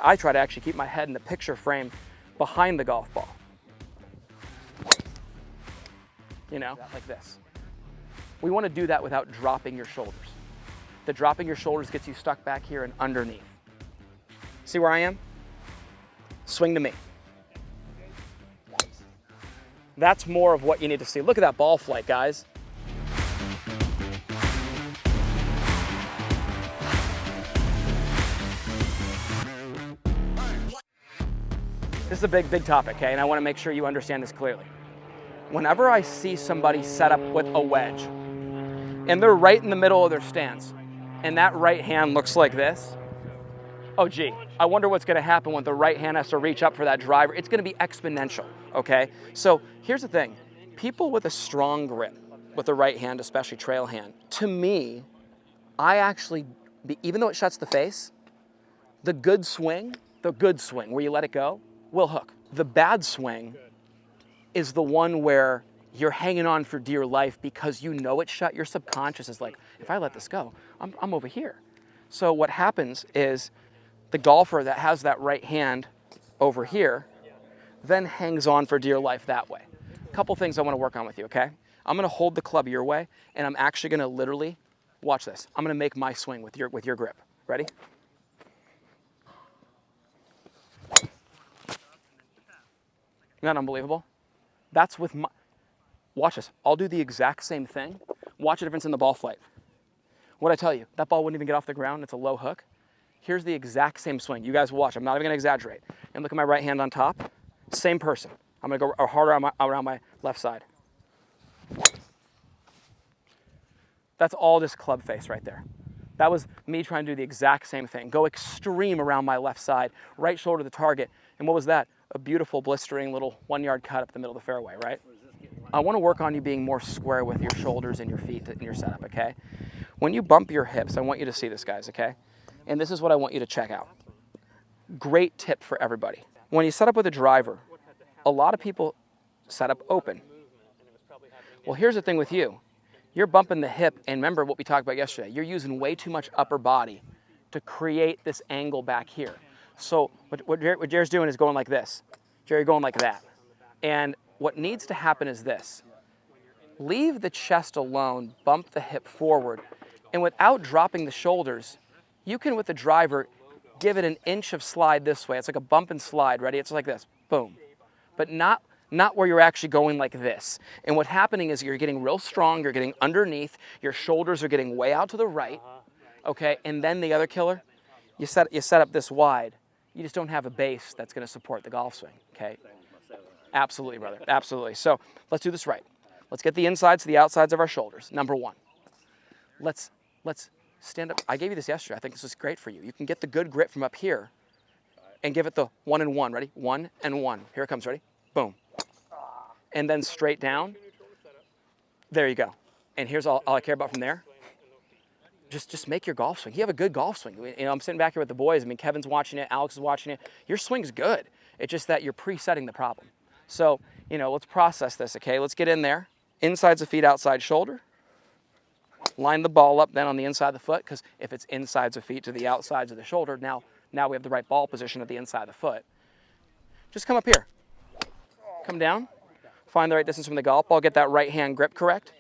I try to actually keep my head in the picture frame behind the golf ball. You know, like this. We want to do that without dropping your shoulders. The dropping your shoulders gets you stuck back here and underneath. See where I am? Swing to me. That's more of what you need to see. Look at that ball flight, guys. This is a big topic, okay? And I want to make sure you understand this clearly. Whenever I see somebody set up with a wedge, and they're right in the middle of their stance, and that right hand looks like this, oh gee, I wonder what's gonna happen when the right hand has to reach up for that driver. It's gonna be exponential, okay? So here's the thing. People with a strong grip, with the right hand, especially trail hand, to me, I actually, even though it shuts the face, the good swing where you let it go, will hook. The bad swing is the one where you're hanging on for dear life because you know it's shut. Your subconscious is like, if I let this go, I'm over here. So what happens is the golfer that has that right hand over here then hangs on for dear life that way. A couple things I want to work on with you, okay? I'm going to hold the club your way, and I'm actually going to literally, watch this. I'm going to make my swing with your grip. Ready? Isn't that unbelievable? That's with my, watch this. I'll do the exact same thing. Watch the difference in the ball flight. What'd I tell you? That ball wouldn't even get off the ground. It's a low hook. Here's the exact same swing. You guys watch. I'm not even going to exaggerate. And look at my right hand on top. Same person. I'm going to go harder around my left side. That's all just club face right there. That was me trying to do the exact same thing. Go extreme around my left side, right shoulder to the target. And what was that? A beautiful, blistering little 1 yard cut up the middle of the fairway, right? I want to work on you being more square with your shoulders and your feet in your setup, okay? When you bump your hips, I want you to see this, guys, okay? And this is what I want you to check out. Great tip for everybody. When you set up with a driver, a lot of people set up open. Well, here's the thing with you. You're bumping the hip, and remember what we talked about yesterday. You're using way too much upper body to create this angle back here. So what Jerry's doing is going like this. Jerry going like that. And what needs to happen is this. Leave the chest alone, bump the hip forward, and without dropping the shoulders, you can, with the driver, give it an inch of slide this way. It's like a bump and slide, ready? It's like this, boom. But not where you're actually going like this. And what's happening is you're getting real strong, you're getting underneath, your shoulders are getting way out to the right, okay? And then the other killer, you set up this wide, you just don't have a base that's gonna support the golf swing, okay? Absolutely, brother, absolutely. So let's do this right. Let's get the insides to the outsides of our shoulders, number one. Let's stand up. I gave you this yesterday. I think this is great for you. You can get the good grip from up here and give it the 1 and 1. Ready? 1 and 1. Here it comes. Ready? Boom. And then straight down. There you go. And here's all I care about from there. Just make your golf swing. You have a good golf swing. You know, I'm sitting back here with the boys. I mean, Kevin's watching it. Alex is watching it. Your swing's good. It's just that you're presetting the problem. So, you know, let's process this, okay? Let's get in there. Insides of feet, outside shoulder. Line the ball up then on the inside of the foot, because if it's insides of feet to the outsides of the shoulder, now we have the right ball position at the inside of the foot. Just come up here. Come down. Find the right distance from the golf ball. Get that right hand grip correct.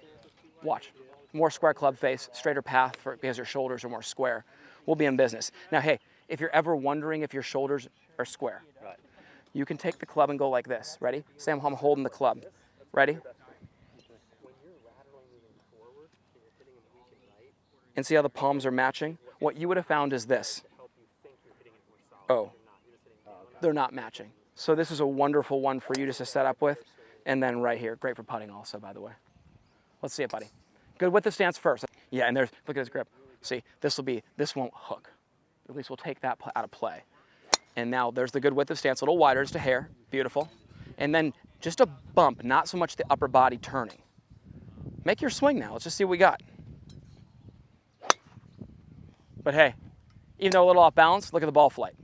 Watch. More square club face, straighter path because your shoulders are more square. We'll be in business. Now, hey, if you're ever wondering if your shoulders are square, you can take the club and go like this. Ready? Say I'm holding the club. Ready? And see how the palms are matching? What you would have found is this. Oh, they're not matching. So this is a wonderful one for you just to set up with. And then right here, great for putting also, by the way. Let's see it, buddy. Good width of stance first. Yeah, and there's, look at his grip. See, this won't hook. At least we'll take that out of play. And now there's the good width of stance, a little wider just a hair, beautiful. And then just a bump, not so much the upper body turning. Make your swing now, let's just see what we got. But hey, even though a little off balance, look at the ball flight.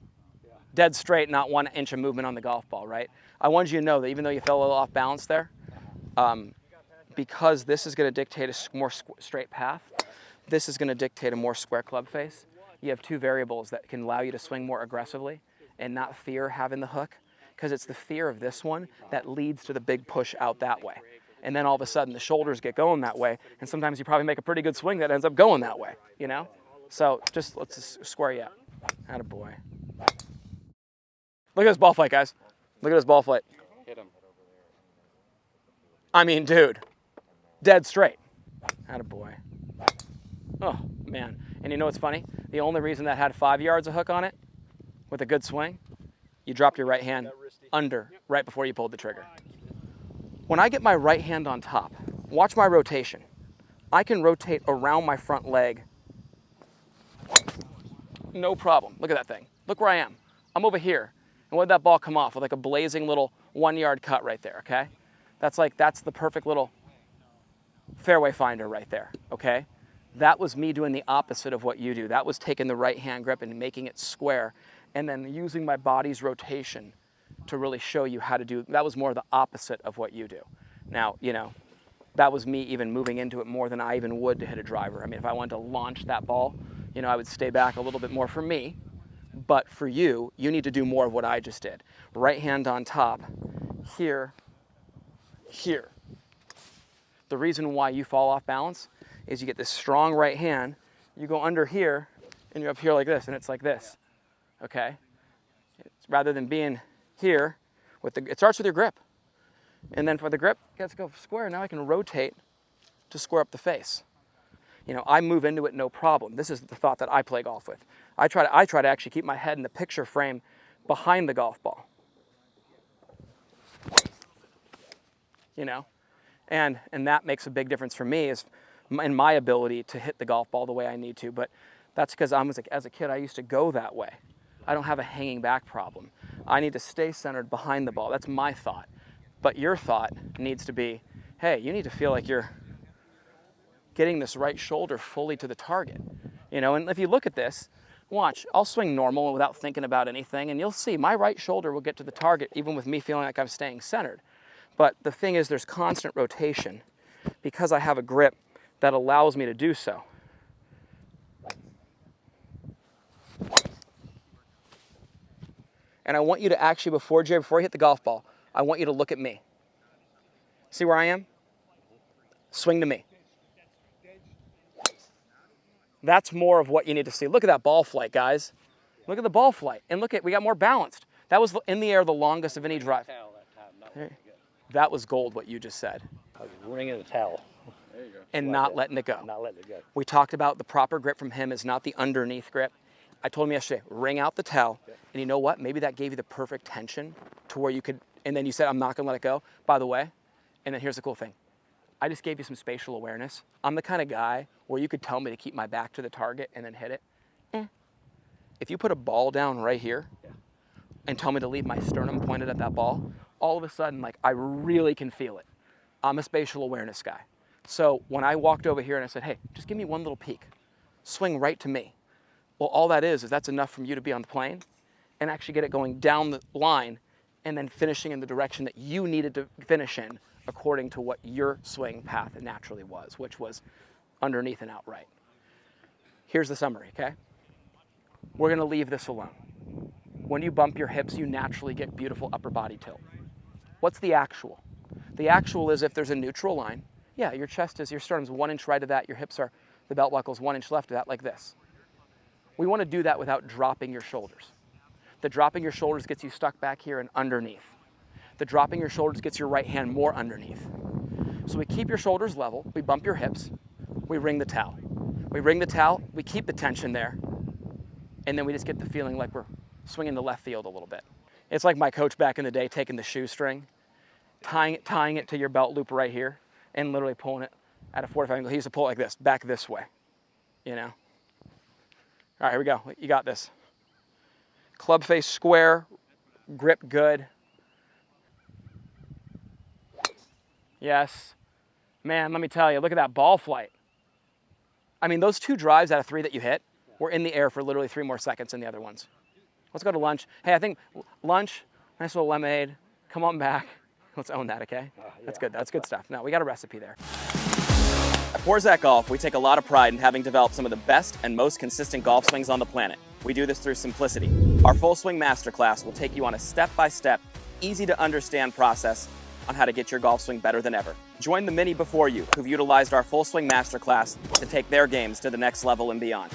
Dead straight, not 1 inch of movement on the golf ball, right? I wanted you to know that even though you fell a little off balance there, because this is gonna dictate a more straight path, this is gonna dictate a more square club face. You have two variables that can allow you to swing more aggressively and not fear having the hook, because it's the fear of this one that leads to the big push out that way. And then all of a sudden the shoulders get going that way, and sometimes you probably make a pretty good swing that ends up going that way, you know? So let's just square you up. Attaboy. Look at this ball flight, guys. Look at this ball flight. Hit him. I mean, dude, dead straight. Attaboy. Oh, man. And you know what's funny? The only reason that had 5 yards of hook on it with a good swing, you dropped your right hand under right before you pulled the trigger. When I get my right hand on top, watch my rotation. I can rotate around my front leg. No problem. Look at that thing. Look where I am. I'm over here. And where'd that ball come off? With like a blazing little 1 yard cut right there, okay? That's the perfect little fairway finder right there, okay? That was me doing the opposite of what you do. That was taking the right hand grip and making it square, and then using my body's rotation to really show you how to do. That was more the opposite of what you do. Now, you know, that was me even moving into it more than I even would to hit a driver. I mean, if I wanted to launch that ball, you know, I would stay back a little bit more for me. But for you, you need to do more of what I just did. Right hand on top, here, here. The reason why you fall off balance is you get this strong right hand, you go under here, and you're up here like this, and it's like this, okay? Rather than being here, it starts with your grip. And then for the grip, you have to go square. Now I can rotate to square up the face. You know, I move into it no problem. This is the thought that I play golf with. I try to actually keep my head in the picture frame behind the golf ball. You know? And that makes a big difference for me is in my ability to hit the golf ball the way I need to. But that's because as a kid, I used to go that way. I don't have a hanging back problem. I need to stay centered behind the ball. That's my thought. But your thought needs to be, hey, you need to feel like you're getting this right shoulder fully to the target. You know, and if you look at this, watch, I'll swing normal without thinking about anything, and you'll see my right shoulder will get to the target even with me feeling like I'm staying centered. But the thing is, there's constant rotation because I have a grip that allows me to do so. And I want you to actually, before you hit the golf ball, I want you to look at me. See where I am? Swing to me. That's more of what you need to see. Look at that ball flight, guys. Look at the ball flight. And look at, we got more balanced. That was in the air the longest of any drive. That was gold, what you just said. I was wringing the towel. There you go. And not letting it go. Not letting it go. We talked about the proper grip from him is not the underneath grip. I told him yesterday, wring out the towel. Okay. And you know what? Maybe that gave you the perfect tension to where you could, and then you said, I'm not gonna let it go. By the way, and then here's the cool thing. I just gave you some spatial awareness. I'm the kind of guy where you could tell me to keep my back to the target and then hit it. If you put a ball down right here and tell me to leave my sternum pointed at that ball, all of a sudden, like, I really can feel it. I'm a spatial awareness guy. So when I walked over here and I said, hey, just give me one little peek, swing right to me. Well, all that is that's enough from you to be on the plane and actually get it going down the line and then finishing in the direction that you needed to finish in according to what your swing path naturally was, which was underneath and outright. Here's the summary, okay? We're gonna leave this alone. When you bump your hips, you naturally get beautiful upper body tilt. What's the actual? The actual is if there's a neutral line, yeah, your sternum's 1 inch right of that, your hips are, the belt buckle's 1 inch left of that, like this. We wanna do that without dropping your shoulders. The dropping your shoulders gets you stuck back here and underneath. The dropping your shoulders gets your right hand more underneath. So we keep your shoulders level, we bump your hips, we wring the towel. We wring the towel, we keep the tension there, and then we just get the feeling like we're swinging to left field a little bit. It's like my coach back in the day taking the shoestring, tying it to your belt loop right here, and literally pulling it at a 45 angle. He used to pull it like this, back this way, you know? All right, here we go. You got this. Club face square, grip good. Yes. Man, let me tell you, look at that ball flight. I mean, those 2 drives out of 3 that you hit were in the air for literally 3 more seconds than the other ones. Let's go to lunch. Hey, I think lunch, nice little lemonade, come on back. Let's own that, okay? Yeah. That's good. That's good stuff. No, we got a recipe there. At Forzak Golf, we take a lot of pride in having developed some of the best and most consistent golf swings on the planet. We do this through simplicity. Our Full Swing Masterclass will take you on a step-by-step, easy-to-understand process on how to get your golf swing better than ever. Join the many before you who've utilized our Full Swing Masterclass to take their games to the next level and beyond.